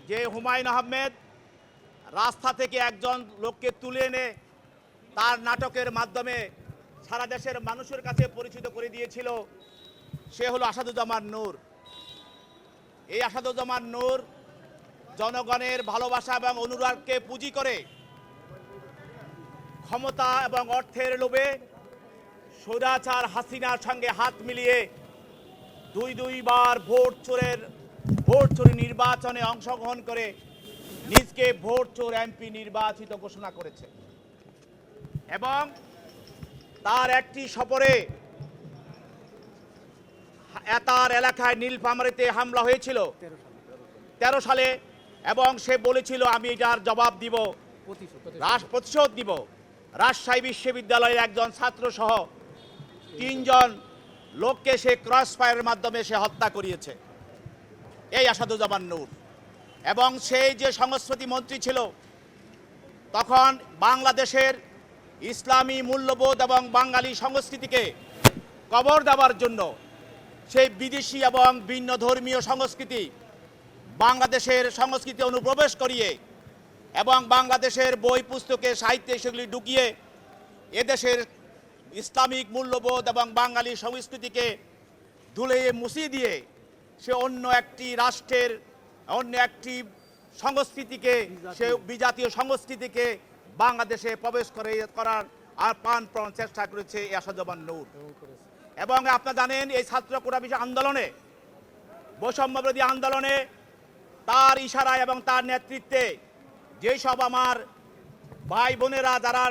যে হুমায়ুন আহমেদ রাস্তা থেকে একজন লোককে তুলে এনে তার নাটকের মাধ্যমে সারা দেশের মানুষের কাছে পরিচিত করে দিয়েছিল, সে হলো আসাদুজ্জামান নূর। এই আসাদুজ্জামান নূর জনগণের ভালোবাসা এবং অনুরাগকে পুঁজি করে ক্ষমতা এবং অর্থের লোভে স্বৈরাচার হাসিনার সঙ্গে হাত মিলিয়ে দুইবার ভোট চোরি নির্বাচনে অংশগ্রহণ করে নিজকে ভোট চোর এমপি নির্বাচিত ঘোষণা করেছে। এবং তার একটি সফরে তার এলাকায় নীলফামারীতে হামলা হয়েছিল 13 সালে, এবং সে বলেছিল আমি এটার জবাব দিব, প্রতিশোধ দিব। রাজশাহী বিশ্ববিদ্যালয়ের একজন ছাত্র সহ 3 জন লোককে সে ক্রস ফায়ারের মাধ্যমে সে হত্যা করিয়েছে, এই আসাদুজ্জামান নূর। এবং সেই যে সংস্কৃতি মন্ত্রী ছিল, তখন বাংলাদেশের ইসলামী মূল্যবোধ এবং বাঙালি সংস্কৃতিকে কবর দেওয়ার জন্য সেই বিদেশি এবং ভিন্ন ধর্মীয় সংস্কৃতি বাংলাদেশের সংস্কৃতি অনুপ্রবেশ করিয়ে এবং বাংলাদেশের বই পুস্তকে সাহিত্যে সেগুলি ঢুকিয়ে এদেশের ইসলামিক মূল্যবোধ এবং বাঙালি সংস্কৃতিকে ধুলে মুছিয়ে দিয়ে সে অন্য একটি রাষ্ট্রের অন্য একটি সংস্কৃতিকে, সে বিজাতীয় সংস্কৃতিকে বাংলাদেশে প্রবেশ করার আর প্রাণপণ চেষ্টা করেছে এই আসাদুজ্জামান নূর। এবং আপনারা জানেন এই ছাত্র কোটা বিষয় আন্দোলনে, বৈষম্যবিরোধী আন্দোলনে তার ইশারায় এবং তার নেতৃত্বে যেসব আমার ভাই বোনেরা যারা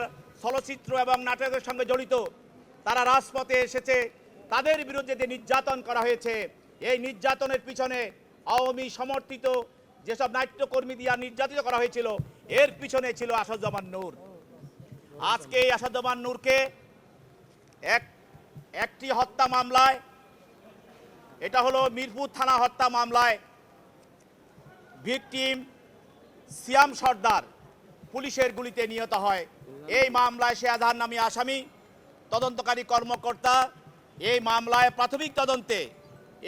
চলচ্চিত্র এবং নাটকের সঙ্গে জড়িত তারা রাজপথে এসেছে, তাদের বিরুদ্ধে যে নির্যাতন করা হয়েছে, এই নির্যাতনের পিছনে আওয়ামী সমর্থিত যেসব নাট্যকর্মী দিয়া নির্যাতিত করা হয়েছিল, এর পিছনে ছিল আসাদুজ্জামান নূর। আজকে এই আসাদুজ্জামান নূরকে একটি হত্যা মামলায়, এটা হলো মিরপুর থানা হত্যা মামলায় ভিকটিম সিয়াম সর্দার পুলিশের গুলিতে নিহত হয়। এই মামলায় সে আজহার নামী আসামি, তদন্তকারী কর্মকর্তা এই মামলায় প্রাথমিক তদন্তে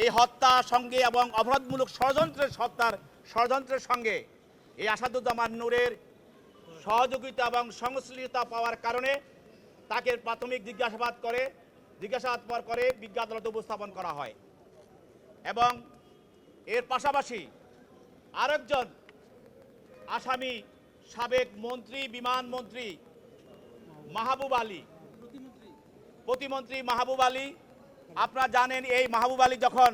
এই হত্যার সঙ্গে এবং অপরাধমূলক ষড়যন্ত্রের সঙ্গে এই আসাদুজ্জামান নূরের সহযোগিতা এবং সংশ্লিষ্টতা পাওয়ার কারণে তাকে প্রাথমিক জিজ্ঞাসাবাদ করে বিজ্ঞ আদালতে উপস্থাপন করা হয়। এবং এর পাশাপাশি আরেকজন আসামি সাবেক মন্ত্রী, বিমান মন্ত্রী মাহবুব আলী, প্রতিমন্ত্রী মাহবুব আলী। আপনারা জানেন এই মাহবুব আলী যখন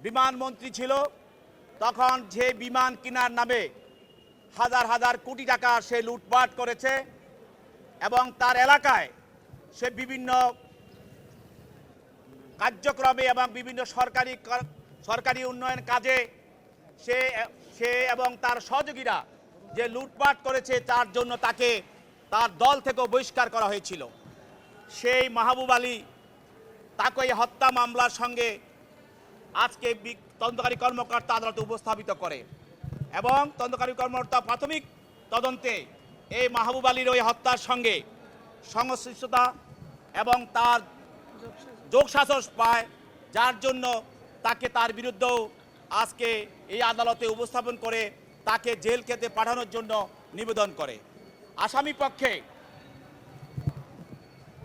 বিমান মন্ত্রী ছিল তখন যে বিমান কেনার নামে হাজার হাজার কোটি টাকা সে লুটপাট করেছে এবং তার এলাকায় সে বিভিন্ন কার্যক্রমে এবং বিভিন্ন সরকারি উন্নয়ন কাজে সে এবং তার সহযোগীরা যে লুটপাট করেছে, তার জন্য তার দল থেকে বহিষ্কার করা হয়েছিল। সেই মাহবুব আলী তাকে এই হত্যা মামলার সঙ্গে আজকে তদন্তকারী কর্মকর্তা আদালতে উপস্থাপিত করে এবং তদন্তকারী কর্মকর্তা প্রাথমিক তদন্তে এই মাহবুব আলীর ওই হত্যার সঙ্গে সংশ্লিষ্টতা এবং তার যোগসাজশ পায়, যার জন্য তার বিরুদ্ধেও আজকে এই আদালতে উপস্থাপন করে তাকে জেল খেতে পাঠানোর জন্য নিবেদন করে। আসামি পক্ষে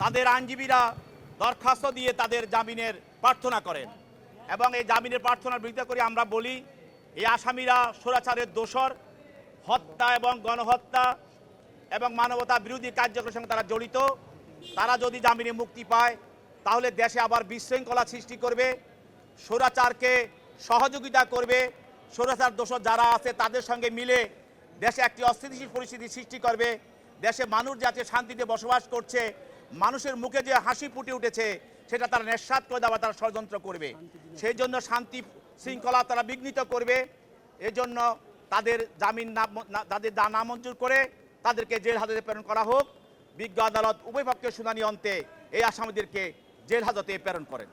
তাদের আইনজীবীরা দরখাস্ত দিয়ে তাদের জামিনের প্রার্থনা করেন এবং এই জামিনের প্রার্থনার বিরোধিতা করে আমরা বলি এই আসামিরা স্বৈরাচারের দোষর, হত্যা এবং গণহত্যা এবং মানবতা বিরোধী কার্যক্রমের সঙ্গে তারা জড়িত। তারা যদি জামিনে মুক্তি পায় তাহলে দেশে আবার বিশৃঙ্খলা সৃষ্টি করবে, স্বৈরাচারকে সহযোগিতা করবে, স্বৈরাচার দোষর যারা আছে তাদের সঙ্গে মিলে দেশে একটি অস্থিতিশীল পরিস্থিতি সৃষ্টি করবে। দেশে মানুষ যাতে শান্তিতে বসবাস করছে, মানুষের মুখে যে হাসি ফুটে উঠেছে সেটা তারা নিঃস্বাত করে দেওয়া তারা ষড়যন্ত্র করবে। সেই জন্য শান্তি শৃঙ্খলা তারা বিঘ্নিত করবে। এজন্য তাদের জামিন নামঞ্জুর করে তাদেরকে জেল হাজতে প্রেরণ করা হোক। বিজ্ঞ আদালত উভয় পক্ষের শুনানি অন্তে এই আসামিদেরকে জেল হাজতে প্রেরণ করেন।